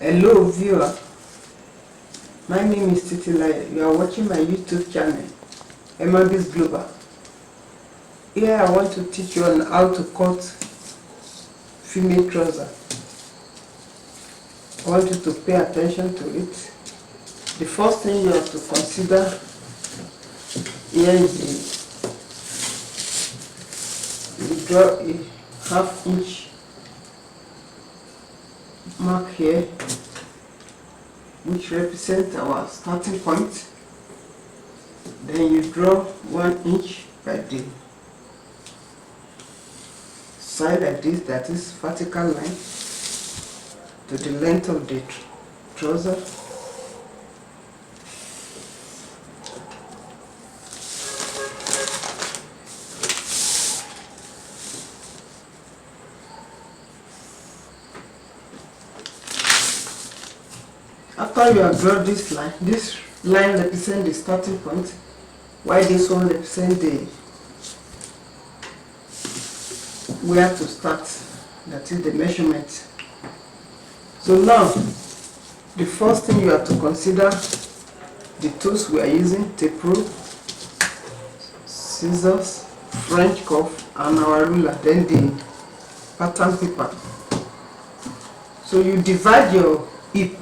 Hello viewer, my name is Titilayo. You are watching my YouTube channel, Emabi's Global. Here I want to teach you on how to cut female trouser. I want you to pay attention to it. The first thing you have to consider here is you draw a half-inch mark here, which represents our starting point. Then you draw 1 inch by the side like this, that is vertical line, to the length of the trouser. After you have drawn this line represents the starting point, while this one represents the where to start, that is the measurement. So now, the first thing you have to consider the tools we are using: tape rule, scissors, French cuff, and our ruler, then the pattern paper. So you divide your hip,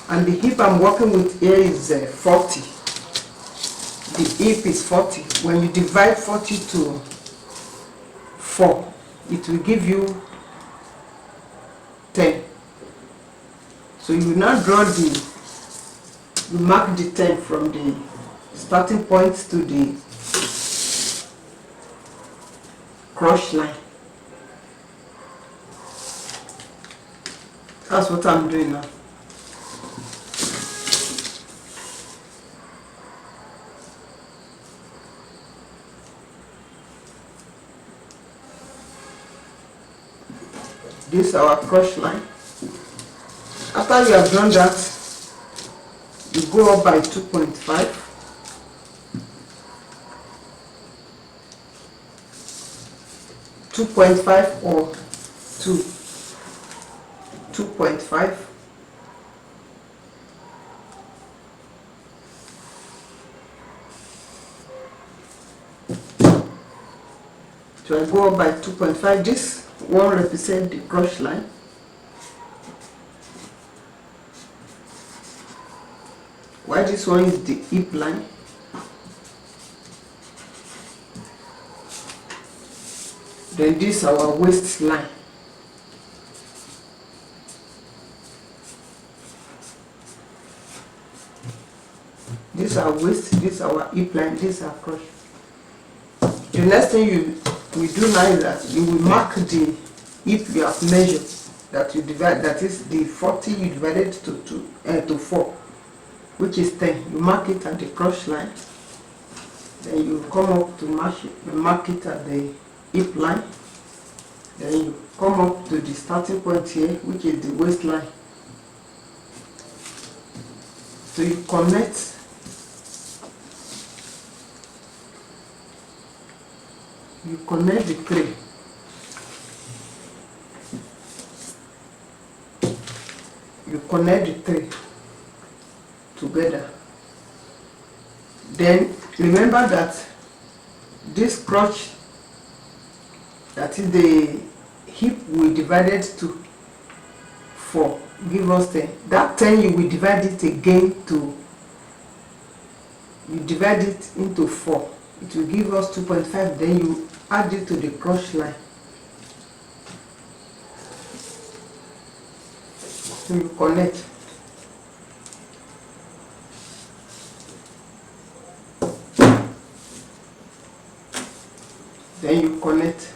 and the hip I'm working with here is 40. The hip is 40. When you divide 40 to 4, it will give you 10. So you will now you mark the 10 from the starting point to the cross line. That's what I'm doing now. This is our cross line. After you have done that, you go up by 2.5. or 2.5. So I go up by 2.5. This one represents the cross line. While this one is the hip line. Then this is our waist line. This is our waist, this is our hip line, this is our cross. The next thing we do now is that you will mark the hip you have measured, that you divide, that is the 40 you divided to 4, which is 10. You mark it at the cross line. Then you come up to mark it at the hip line. Then you come up to the starting point here, which is the waistline. So you connect the three. You connect the three together. Then remember that this crotch, that is the hip, we divided to 4, give us 10. That 10 you will divide it again you divide it into 4. It will give us 2.5. Then you add it to the cross line. So you connect. Then you connect.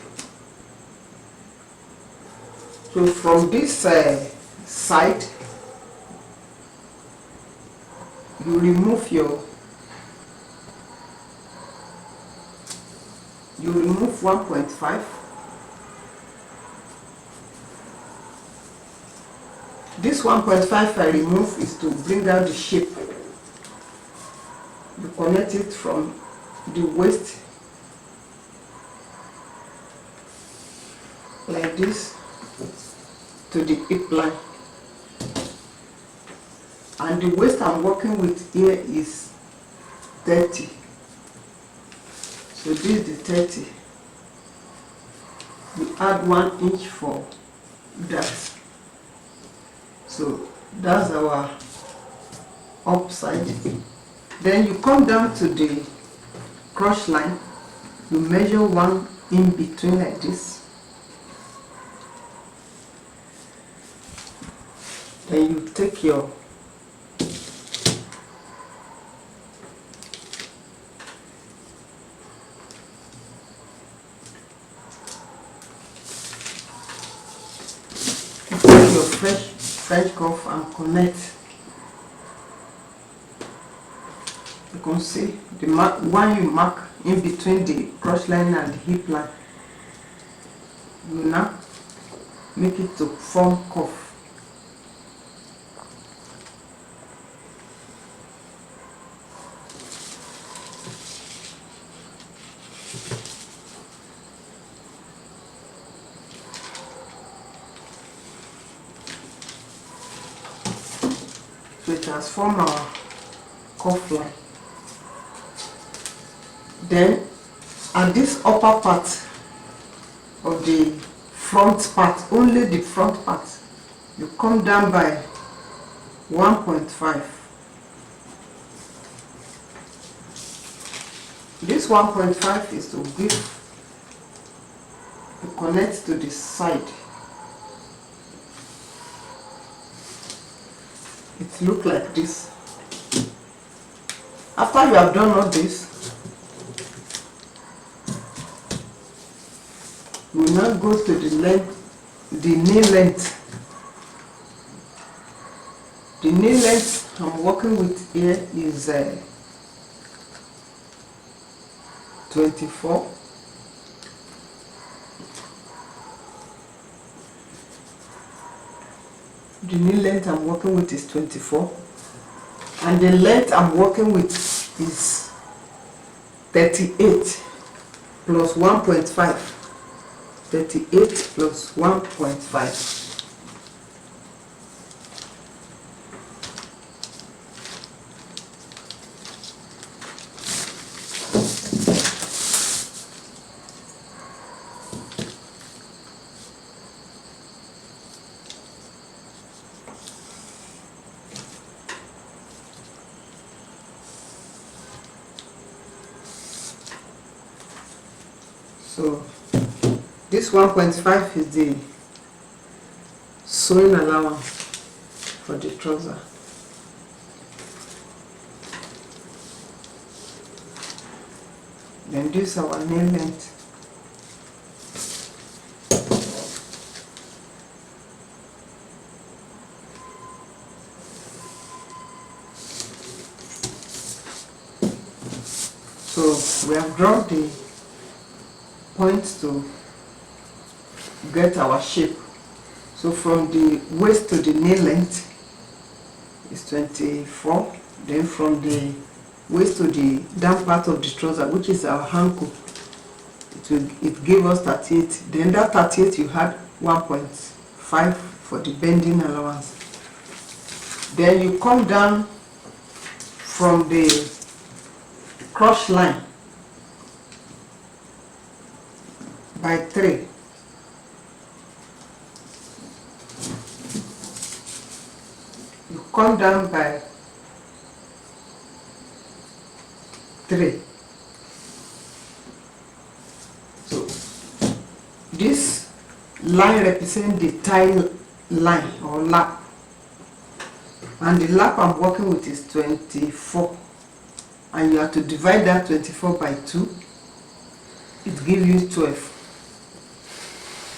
So from this side, you remove 1.5. This 1.5 I remove is to bring out the shape. You connect it from the waist like this to the hip line. and the waist I'm working with here is 30. So this is the 30. We add 1 inch for that. So that's our upside. Then you come down to the cross line, you measure 1 in between like this. Then you take your French cuff and connect. You can see the one you mark in between the cross line and the hip line. You now make it to form cuff. So it has formed our cuff line. Then at this upper part of the front part, only the front part, you come down by 1.5. This 1.5 is to connect to the side. It looks like this. After you have done all this, we will now go to the knee length. The knee length I'm working with here is 24. The knee length I'm working with is 24, and the length I'm working with is 38 plus 1.5. 38 plus 1.5. So this 1.5 is the sewing allowance for the trouser. Then this is our nail length. So we have drawn the points to get our shape. So from the waist to the knee length is 24. Then from the waist to the down part of the trouser, which is our ankle, it gave us 38. Then that 38 you had 1.5 for the bending allowance. Then you come down from the cross line by 3. You come down by 3. So this line represents the tie line or lap, and the lap I'm working with is 24, and you have to divide that 24 by 2. It gives you 12.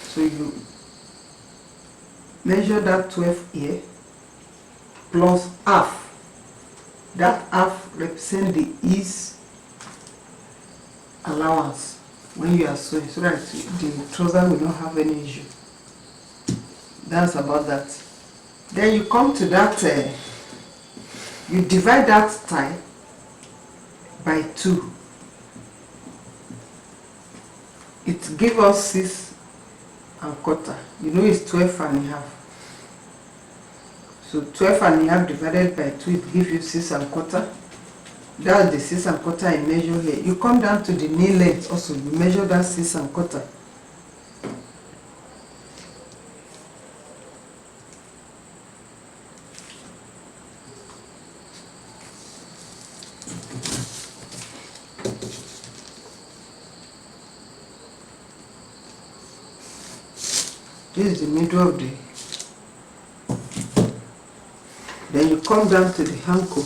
So you measure that 12 here plus half. That half represents the ease allowance when you are sewing, so that the trouser will not have any issue. That's about that. Then you come to that, you divide that tie by 2. It gives us 6 1/4. You know it's 12 1/2. So 12.5 divided by 2, it gives you 6.25. That's the 6.25 I measure here. You come down to the knee length also, you measure that 6.25. This is the middle of the. Then you come down to the ankle.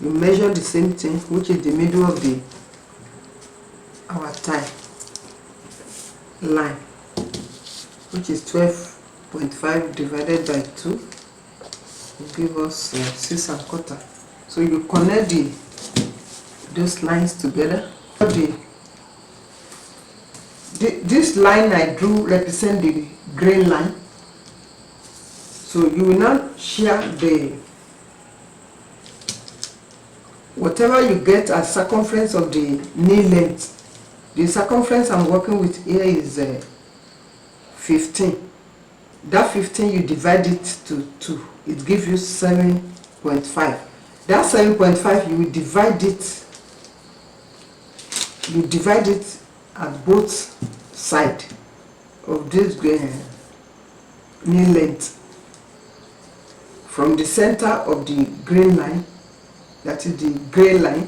You measure the same thing, which is the middle of our thigh line, which is 12.5 divided by 2. Will give us 6.25. So you connect those lines together. This line I drew represent the grain line. So you will not share the whatever you get as circumference of the knee length. The circumference I'm working with here is 15. That 15 you divide it to 2. It gives you 7.5. That 7.5 you will divide it. You divide it at both sides of this knee length. From the center of the green line, that is the gray line,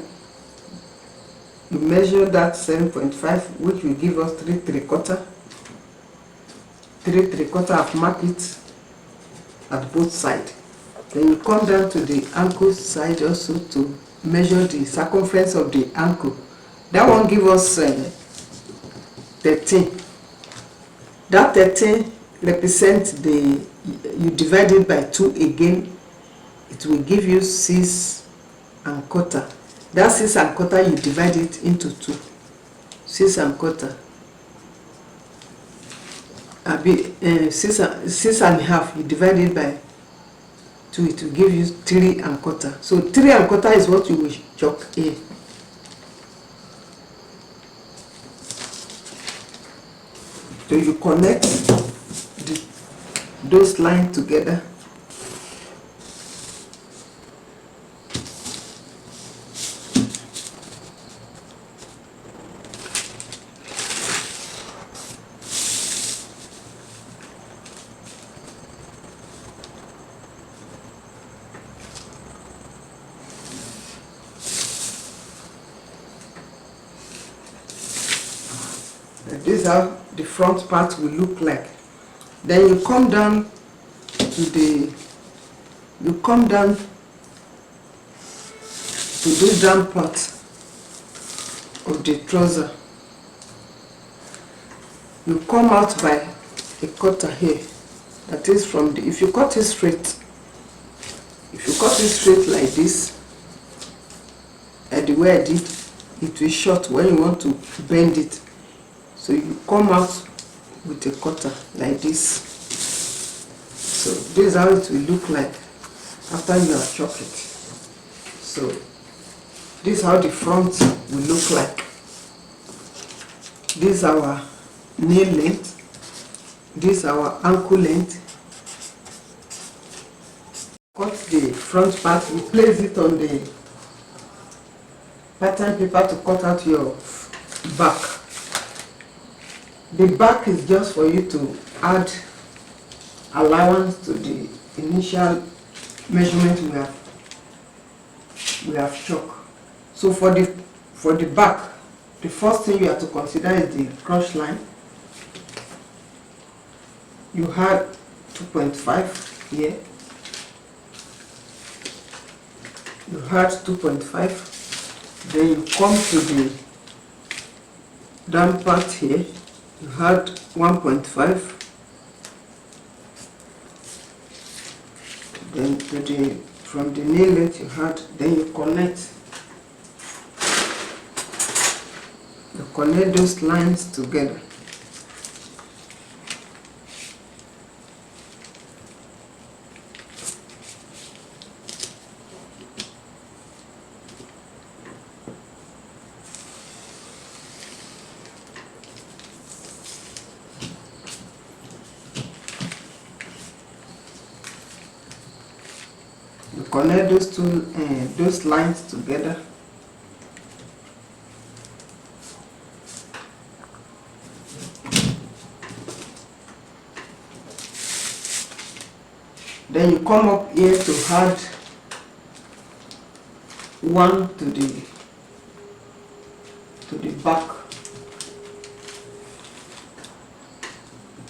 you measure that 7.5, which will give us 3/3. 3/3 I've marked it at both sides. Then you come down to the ankle side also to measure the circumference of the ankle. That one gives us 13. That 13 represents you divide it by 2 again, it will give you 6.25. That 6.25 you divide it into 2. 6.25. 6.5 you divide it by 2, it will give you 3.25. So 3.25 is what you will chalk here. So you connect those lines together. This is how the front part will look like. Then you come down to this down part of the trouser. You come out by a quarter here. That is from the, if you cut it straight like this, and the way I did, it will short when you want to bend it. So you come out with a cutter like this. So this is how it will look like after you have chopped it. So this is how the front will look like. This is our knee length. This is our ankle length. Cut the front part, we place it on the pattern paper to cut out your back. The back is just for you to add allowance to the initial measurement we have chalked. So for the back, the first thing you have to consider is the cross line. You had 2.5 here. You had 2.5. Then you come to the down part here. You had 1.5. Then from the knee length you had, then you connect those lines together. connect those lines together. Then you come up here to add one to the back.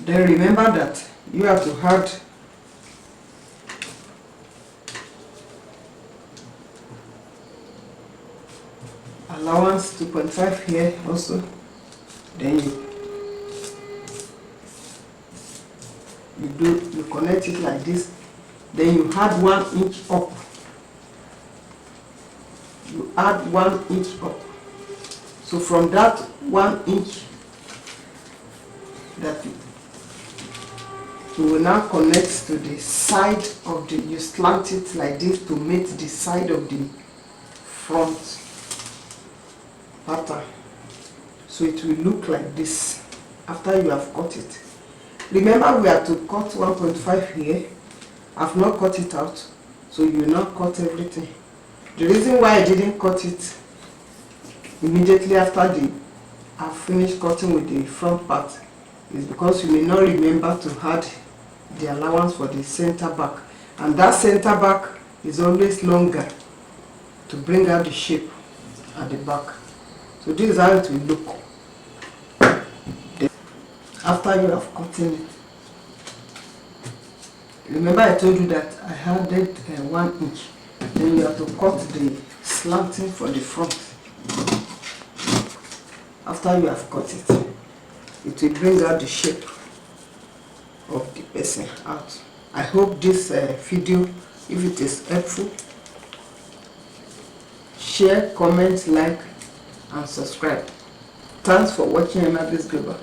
Then remember that you have to add allowance 2.5 here also. Then you connect it like this. Then you add 1 inch up. You add 1 inch up. So from that 1 inch that you will now connect to the side of the, you slant it like this to meet the side of the front pattern. So it will look like this after you have cut it. Remember, we have to cut 1.5 here. I've not cut it out, so you will not cut everything. The reason why I didn't cut it immediately after I've finished cutting with the front part is because you may not remember to add the allowance for the center back, and that center back is always longer to bring out the shape at the back. So this is how it will look after you have cut it. Remember, I told you that I added 1 inch. Then you have to cut the slanting for the front. After you have cut it, it will bring out the shape of the person out. I hope this video, if it is helpful, share, comment, like and subscribe. Thanks for watching Emma Bliss Global.